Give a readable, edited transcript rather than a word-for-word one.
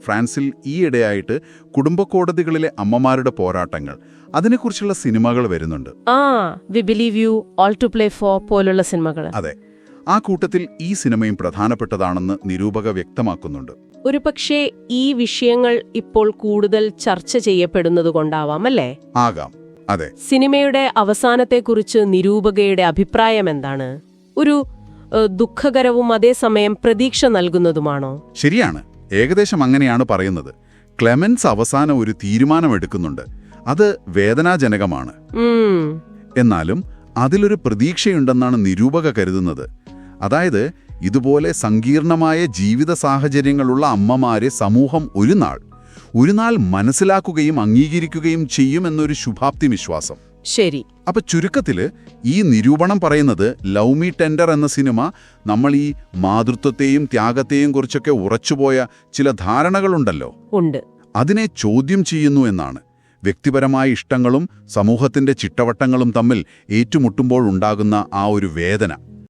ഫ്രാൻസിൽ ഈയിടെയായിട്ട് കുടുംബക്കോടതികളിലെ അമ്മമാരുടെ പോരാട്ടങ്ങൾ അതിനെക്കുറിച്ചുള്ള സിനിമകൾ വരുന്നുണ്ട്. We believe you, all to play for പോലുള്ള സിനിമകൾ. അതെ, ആ കൂട്ടത്തിൽ ഈ സിനിമയും പ്രധാനപ്പെട്ടതാണെന്ന് നിരൂപക വ്യക്തമാക്കുന്നുണ്ട്. ഒരുപക്ഷേ ഈ വിഷയങ്ങൾ ഇപ്പോൾ കൂടുതൽ ചർച്ച ചെയ്യപ്പെടുന്നതുകൊണ്ടാവാം, അല്ലേ? ആകാം, അതെ. സിനിമയുടെ അവസാനത്തെക്കുറിച്ച് നിരൂപകയുടെ അഭിപ്രായം എന്താണ്? ഒരു ദുഃഖകരവും അതേസമയം പ്രതീക്ഷ നൽകുന്നതുമാണോ? ശരിയാണ്, ഏകദേശം അങ്ങനെയാണ് പറയുന്നത്. ക്ലെമൻസ് അവസാനം ഒരു തീരുമാനമെടുക്കുന്നുണ്ട്. അത് വേദനാജനകമാണ്. എന്നാലും അതിലൊരു പ്രതീക്ഷയുണ്ടെന്നാണ് നിരൂപക കരുതുന്നത്. അതായത്, ഇതുപോലെ സങ്കീർണമായ ജീവിത സാഹചര്യങ്ങളുള്ള അമ്മമാരെ സമൂഹം ഒരു നാൾ മനസ്സിലാക്കുകയും അംഗീകരിക്കുകയും ചെയ്യുമെന്നൊരു ശുഭാപ്തി വിശ്വാസം. ശരി. അപ്പൊ ചുരുക്കത്തില് ഈ നിരൂപണം പറയുന്നത് ലവ് മീ ടെൻഡർ എന്ന സിനിമ നമ്മൾ ഈ മാതൃത്വത്തെയും ത്യാഗത്തെയും കുറിച്ചൊക്കെ ഉറച്ചുപോയ ചില ധാരണകളുണ്ടല്ലോ, അതിനെ ചോദ്യം ചെയ്യുന്നു എന്നാണ്. വ്യക്തിപരമായ ഇഷ്ടങ്ങളും സമൂഹത്തിന്റെ ചിട്ടവട്ടങ്ങളും തമ്മിൽ ഏറ്റുമുട്ടുമ്പോൾ ഉണ്ടാകുന്ന ആ ഒരു വേദന.